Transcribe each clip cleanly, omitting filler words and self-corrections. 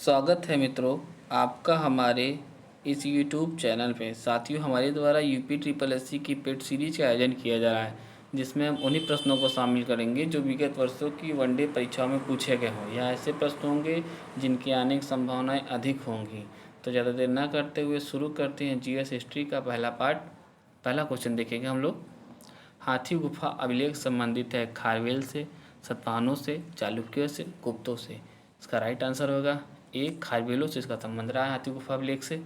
स्वागत है मित्रों आपका हमारे इस YouTube चैनल पे। साथियों, हमारे द्वारा यूपी ट्रिपल एससी की पेड सीरीज का आयोजन किया जा रहा है, जिसमें हम उन्हीं प्रश्नों को शामिल करेंगे जो विगत वर्षों की वनडे परीक्षाओं में पूछे गए हों या ऐसे प्रश्न होंगे जिनकी आने की संभावनाएं अधिक होंगी। तो ज़्यादा देर न करते हुए शुरू करते हैं जीएस हिस्ट्री का पहला पार्ट। पहला क्वेश्चन देखेंगे हम लोग। हाथी गुफा अभिलेख संबंधित है खारवेल से, सातवाहनों से, चालुक्यों से, गुप्तों से। इसका राइट आंसर होगा ए, खारवेलों से इसका संबंध रहा है हाथी गुफा अभिलेख से।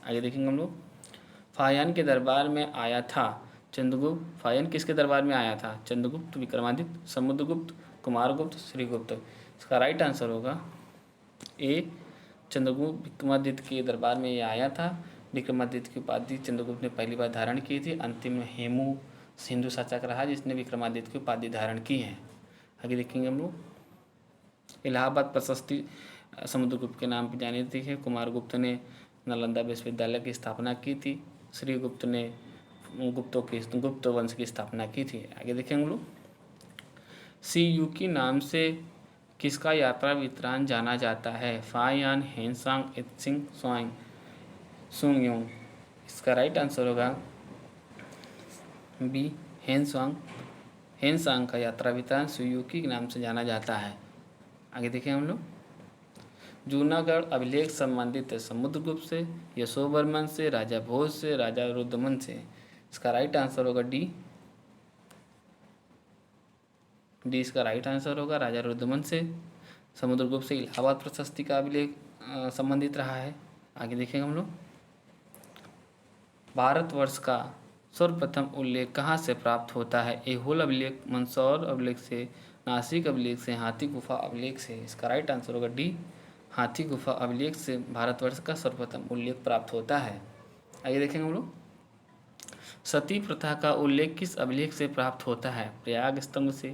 आगे देखेंगे हम लोग। फाहियान के दरबार में आया था चंद्रगुप्त। फाहियान किसके दरबार में आया था? चंद्रगुप्त, विक्रमादित्य, समुद्रगुप्त, कुमारगुप्त, श्रीगुप्त। इसका राइट आंसर होगा ए, चंद्रगुप्त विक्रमादित्य के दरबार में ये आया था। विक्रमादित्य की उपाधि चंद्रगुप्त ने पहली बार धारण की थी। अंतिम में हेमू सिंधु शासक रहा जिसने विक्रमादित्य की उपाधि धारण की है। आगे देखेंगे हम लोग। इलाहाबाद प्रशस्ति समुद्रगुप्त के नाम पर जानी जाती है। कुमारगुप्त ने नालंदा विश्वविद्यालय की स्थापना की थी। श्रीगुप्त ने गुप्त वंश की स्थापना की थी। आगे देखेंगे हम लोग। सीयू के नाम से किसका यात्रा वृत्तांत जाना जाता है? फाहियान, हेनसांग, इत्सिंग, स्वांग, सुंगयोंग। इसका राइट आंसर होगा बी, हेनसांग। हेनसांग का यात्रा वृत्तांत सुयुकी के नाम से जाना जाता है। आगे देखें हम लोग। जूनागढ़ अभिलेख संबंधित है समुद्रगुप्त से, यशोवर्मन से, राजा भोज से, राजा रुद्रमन से। इसका राइट आंसर होगा डी। डी इसका राइट आंसर होगा, राजा रुद्रमन से। समुद्रगुप्त से इलाहाबाद प्रशस्ति का अभिलेख संबंधित रहा है। आगे देखेंगे हम लोग। भारतवर्ष का सर्वप्रथम उल्लेख कहाँ से प्राप्त होता है? ऐहोल अभिलेख, मंदसौर अभिलेख से, नासिक अभिलेख से, हाथी गुफा अभिलेख से। इसका राइट आंसर होगा डी, हाथी गुफा अभिलेख से भारतवर्ष का सर्वप्रथम उल्लेख प्राप्त होता है। आइए देखेंगे हम लोग। सती प्रथा का उल्लेख किस अभिलेख से प्राप्त होता है? प्रयाग स्तंभ से,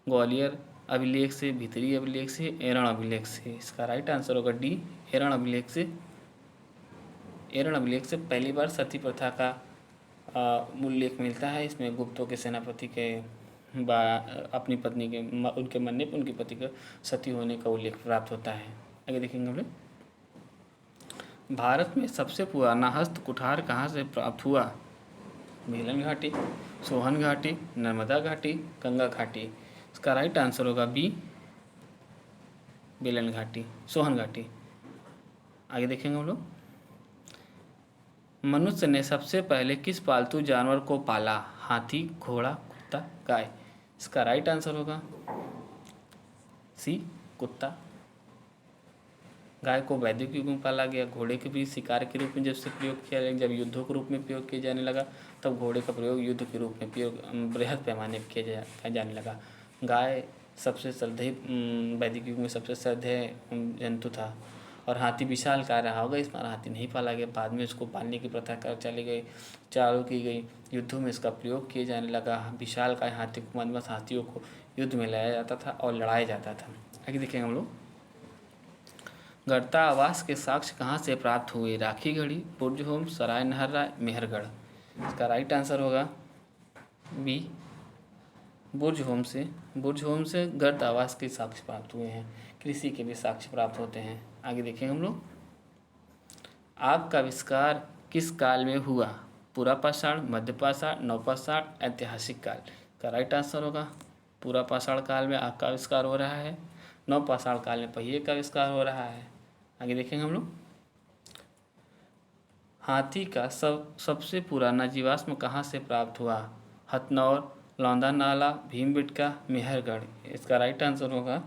ग्वालियर अभिलेख से, भीतरी अभिलेख से, एरण अभिलेख से। इसका राइट आंसर होगा डी, एरण अभिलेख से। एरण अभिलेख से पहली बार सती प्रथा का उल्लेख मिलता है। इसमें गुप्तों के सेनापति के अपनी पत्नी के उनके मरने पर उनके पति का सती होने का उल्लेख प्राप्त होता है। आगे देखेंगे हम लोग। भारत में सबसे पुराना हस्त कुठार कहाँ से प्राप्त हुआ? मेलन घाटी, सोहन घाटी, नर्मदा घाटी, गंगा घाटी। इसका राइट आंसर होगा बी, बेलन घाटी, सोहन घाटी। आगे देखेंगे हम लोग। मनुष्य ने सबसे पहले किस पालतू जानवर को पाला? हाथी, घोड़ा, कुत्ता, गाय। इसका राइट आंसर होगा सी, कुत्ता। गाय को वैदिक युग में पाला गया। घोड़े के भी शिकार के रूप में जब से प्रयोग किया गया, जब युद्धों के रूप में प्रयोग किया जाने लगा, तब घोड़े का प्रयोग युद्ध के रूप में प्रयोग बृहद पैमाने पर किया जाने लगा। गाय सबसे श्रद्धेय वैदिक युग में सबसे श्रद्धेय जंतु था। और हाथी विशाल काय रहा होगा, इस बार हाथी नहीं पाला गया। बाद में उसको पालने की प्रथा कर चली गई, चालू की गई। युद्धों में इसका प्रयोग किए जाने लगा। विशाल काय हाथी को बस हाथियों को युद्ध में लाया जाता था और लड़ाया जाता था। आगे देखेंगे हम लोग। गढ़ता आवास के साक्ष्य कहाँ से प्राप्त हुए? राखी गढ़ी, बुर्ज होम, सराय नहर, मेहरगढ़। इसका राइट आंसर होगा बी, बुर्ज होम से। बुर्ज होम से गर्द आवास के साक्ष्य प्राप्त हुए हैं। कृषि के भी साक्ष्य प्राप्त होते हैं। आगे देखेंगे हम लोग। आग का आविष्कार किस काल में हुआ? पुरापाषाण, मध्यपाषाण, नवपाषाण, ऐतिहासिक काल। का राइट आंसर होगा पुरापाषाण काल में आग का आविष्कार हो रहा है। नवपाषाण काल में पहिए का आविष्कार हो रहा है। आगे देखेंगे हम लोग। हाथी का सबसे पुराना जीवाश्म कहाँ से प्राप्त हुआ? हथनौर, लौंदा नाला, भीमबेटका, मेहरगढ़। इसका राइट आंसर होगा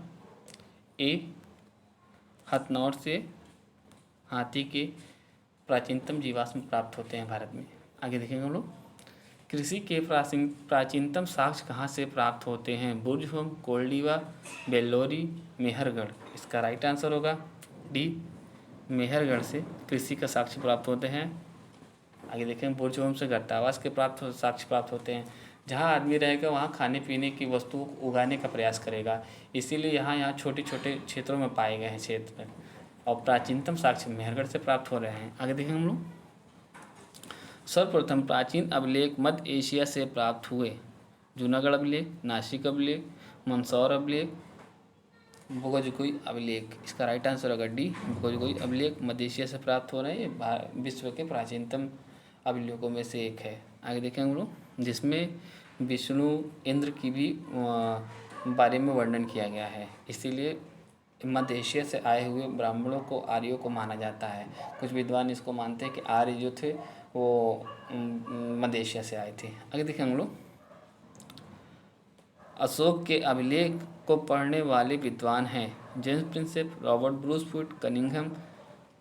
ए, हथनौर से हाथी के प्राचीनतम जीवाश्म प्राप्त होते हैं भारत में। आगे देखेंगे हम लोग। कृषि के प्राचीनतम साक्ष्य कहाँ से प्राप्त होते हैं? बुर्ज होम, कोल्डीवा, बेल्लोरी, मेहरगढ़। इसका राइट आंसर होगा डी, मेहरगढ़ से कृषि का साक्ष्य प्राप्त होते हैं। आगे देखें। बुर्ज होम से गर्तावास के साक्ष्य प्राप्त होते हैं। जहाँ आदमी रहेगा वहाँ खाने पीने की वस्तुओं को उगाने का प्रयास करेगा, इसीलिए यहाँ छोटे छोटे क्षेत्रों में पाए गए हैं क्षेत्र। और प्राचीनतम साक्ष्य मेहरगढ़ से प्राप्त हो रहे हैं। आगे देखेंगे हम लोग। सर्वप्रथम प्राचीन अभिलेख मध्य एशिया से प्राप्त हुए। जूनागढ़ अभिलेख, नासिक अभिलेख, मंदसौर अभिलेख, भूगोजकोई अभिलेख, इसका राइट आंसर होगा डी, भूगोजकोई अभिलेख मध्य एशिया से प्राप्त हो रहे हैं। ये विश्व के प्राचीनतम अभिलेखों में से एक है। आगे देखें हम लोग, जिसमें विष्णु इंद्र की भी बारे में वर्णन किया गया है। इसीलिए मध्य एशिया से आए हुए ब्राह्मणों को आर्यों को माना जाता है। कुछ विद्वान इसको मानते हैं कि आर्य जो थे वो मध्य एशिया से आए थे। आगे देखें हम लोग, अशोक के अभिलेख को पढ़ने वाले विद्वान हैं James Prinsep, Robert Bruce Foote, Cunningham,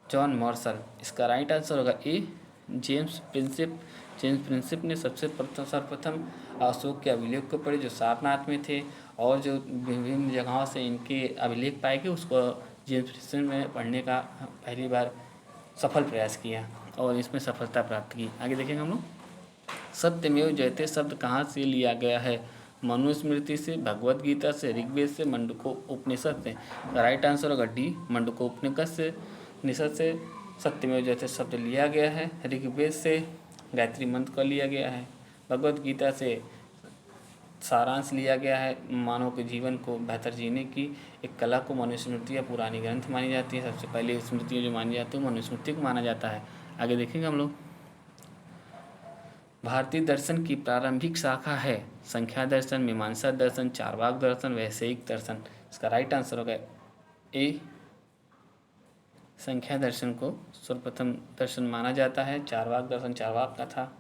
John morsel. इसका राइट आंसर होगा ए, जेम्स प्रिंसेप। जेम्स प्रिंसेप ने सर्वप्रथम अशोक के अभिलेख को पढ़े जो सारनाथ में थे, और जो विभिन्न जगहों से इनके अभिलेख पाए गए उसको जेम्स प्रिंसेप ने पढ़ने का पहली बार सफल प्रयास किया और इसमें सफलता प्राप्त की। आगे देखेंगे हम लोग, सत्यमेव जयते शब्द कहाँ से लिया गया है? मनुस्मृति से, भगवत गीता से, ऋग्वेद से, मंडूको उपनिषद से। राइट आंसर होगा डी, मंडूको उपनिषद से, निषद से सत्यमेव जयते शब्द लिया गया है। ऋग्वेद से गायत्री मंत्र का लिया गया है। भगवत गीता से सारांश लिया गया है। मानव के जीवन को बेहतर जीने की एक कला को मनुस्मृति या पुरानी ग्रंथ मानी जाती है। सबसे पहले स्मृतियाँ जो मानी जाती है मनुस्मृति को माना जाता है। आगे देखेंगे हम लोग, भारतीय दर्शन की प्रारंभिक शाखा है संख्या दर्शन, मीमांसा दर्शन, चारवाक दर्शन, वैषयिक दर्शन। इसका राइट आंसर होगा ए, संख्या दर्शन को सर्वप्रथम दर्शन माना जाता है। चारवाक दर्शन चारवाक का था।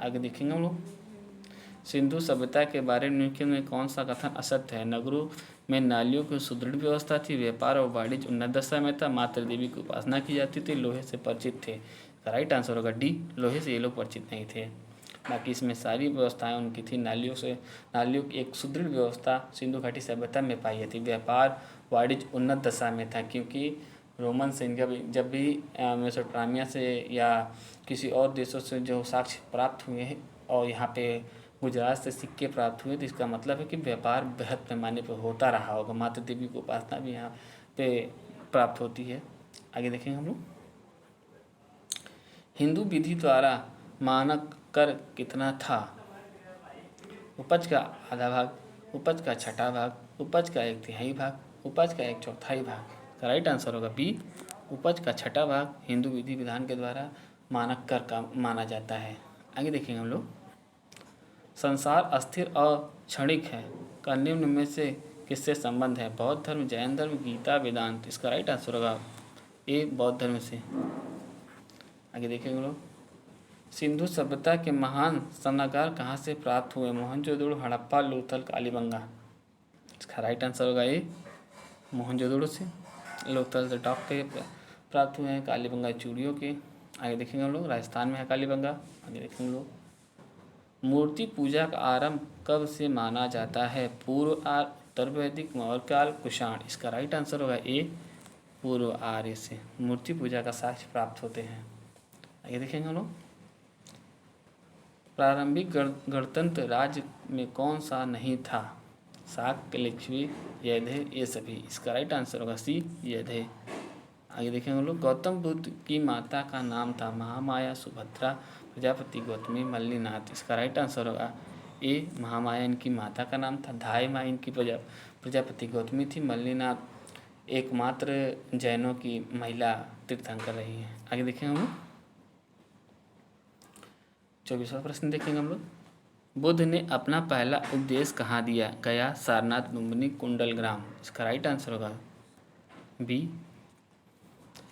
आगे देखेंगे हम लोग, सिंधु सभ्यता के बारे में निम्नलिखित में कौन सा कथन असत्य है? नगरों में नालियों की सुदृढ़ व्यवस्था थी, व्यापार और वाणिज्य उन्नत दशा में था, मात्र देवी की उपासना की जाती थी, लोहे से परिचित थे। राइट आंसर होगा डी, लोहे से ये लोग परिचित नहीं थे। बाकी इसमें सारी व्यवस्थाएं उनकी थी। नालियों की एक सुदृढ़ व्यवस्था सिंधु घाटी सभ्यता में पाई जाती। व्यापार वाणिज्य उन्नत दशा में था, क्योंकि रोमन से जब भी मेसोपोटामिया से या किसी और देशों से जो साक्ष्य प्राप्त हुए हैं और यहाँ पे गुजरात से सिक्के प्राप्त हुए, तो इसका मतलब है कि व्यापार बृहद पैमाने पर होता रहा होगा। माता देवी की उपासना भी यहाँ पे प्राप्त होती है। आगे देखेंगे हम लोग, हिंदू विधि द्वारा मानक कर कितना था? उपज का आधा भाग, उपज का छठा भाग, उपज का एक तिहाई भाग, उपज का एक चौथाई भाग। राइट आंसर होगा बी, उपज का छठा भाग हिंदू विधि विधान के द्वारा मानक कर का माना जाता है। आगे देखेंगे हम लोग, संसार अस्थिर और क्षणिक है का निम्न में से किससे संबंध है? बौद्ध धर्म, जैन धर्म, गीता, वेदांत। इसका राइट आंसर होगा ए, बौद्ध धर्म से। आगे देखेंगे लोग, सिंधु सभ्यता के महान स्नानागार कहाँ से प्राप्त हुए? मोहनजोदड़ो, हड़प्पा, लोथल, कालीबंगा। इसका राइट आंसर होगा ए, मोहनजोदड़ो से। लोथल से टॉप के प्राप्त हुए हैं, कालीबंगा चूड़ियों के। आगे देखेंगे हम लोग, राजस्थान में है कालीबंगा। आगे देखेंगे लोग, मूर्ति पूजा का आरंभ कब से माना जाता है? पूर्व आर्य, उत्तर वैदिक, मौर्यकाल, कुषाण। इसका राइट आंसर होगा ए, पूर्व आर्य से मूर्ति पूजा का साक्ष्य प्राप्त होते हैं। आगे देखेंगे हम लोग, प्रारंभिक गणतंत्र राज्य में कौन सा नहीं था? शाक्य, लिच्छवी, यौधेय, ये सभी। इसका राइट आंसर होगा सी, यौधेय। आगे देखेंगे हम लोग, गौतम बुद्ध की माता का नाम था? महामाया, सुभद्रा, प्रजापति, गौतमी, मल्लीनाथ। इसका राइट आंसर होगा ए, महामाया इनकी माता का नाम था। धाई माँ इनकी प्रजापति गौतमी थी। मल्लीनाथ एकमात्र जैनों की महिला तीर्थंकर रही है। आगे देखेंगे हम लोग, 24वां प्रश्न देखेंगे हम लोग, बुद्ध ने अपना पहला उपदेश कहाँ दिया? गया, सारनाथ, लुम्बिनी, कुंडलग्राम। इसका राइट आंसर होगा बी,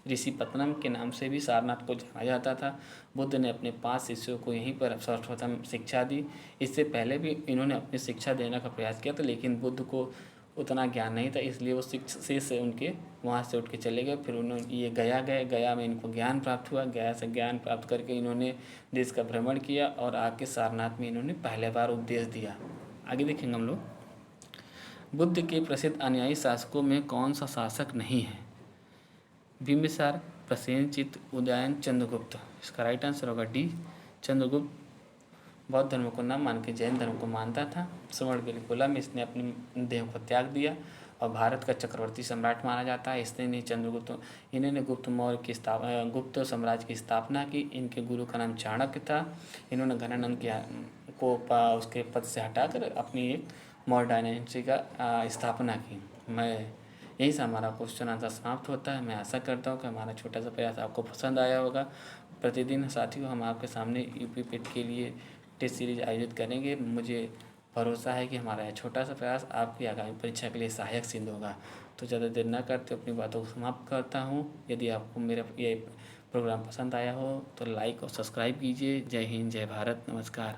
ऋषिपत्तनम के नाम से भी सारनाथ को जाना जाता था। बुद्ध ने अपने 5 शिष्यों को यहीं पर सर्वप्रथम शिक्षा दी। इससे पहले भी इन्होंने अपनी शिक्षा देने का प्रयास किया था, लेकिन बुद्ध को उतना ज्ञान नहीं था, इसलिए वो शिष्य उनके वहाँ से उठ के चले गए। फिर उन्होंने ये गया गए, गया में इनको ज्ञान प्राप्त हुआ। गया से ज्ञान प्राप्त करके इन्होंने देश का भ्रमण किया और आके सारनाथ में इन्होंने पहले बार उपदेश दिया। आगे देखेंगे हम लोग, बुद्ध के प्रसिद्ध अनुयायी शासकों में कौन सा शासक नहीं है? बिम्बिसार, प्रसेनजित, उदयन, चंद्रगुप्त। इसका राइट आंसर होगा डी, चंद्रगुप्त बौद्ध धर्म को न मान के जैन धर्म को मानता था। सुवर्णबेलगोला में इसने अपनी देह को त्याग दिया और भारत का चक्रवर्ती सम्राट माना जाता है। इसने इन्होंने गुप्त साम्राज्य की स्थापना की। इनके गुरु का नाम चाणक्य था। इन्होंने घनानंद को उसके पद से हटाकर अपनी एक मौर्य डायनेस्टी का स्थापना की। मैं यहीं से हमारा क्वेश्चन आंसर समाप्त होता है। मैं आशा करता हूँ कि हमारा छोटा सा प्रयास आपको पसंद आया होगा। प्रतिदिन साथियों हम आपके सामने यूपी पेट के लिए टेस्ट सीरीज आयोजित करेंगे। मुझे भरोसा है कि हमारा यह छोटा सा प्रयास आपकी आगामी परीक्षा के लिए सहायक सिद्ध होगा। तो ज़्यादा देर न करते अपनी बातों को समाप्त करता हूँ। यदि आपको मेरा ये प्रोग्राम पसंद आया हो तो लाइक और सब्सक्राइब कीजिए। जय हिंद, जय भारत, नमस्कार।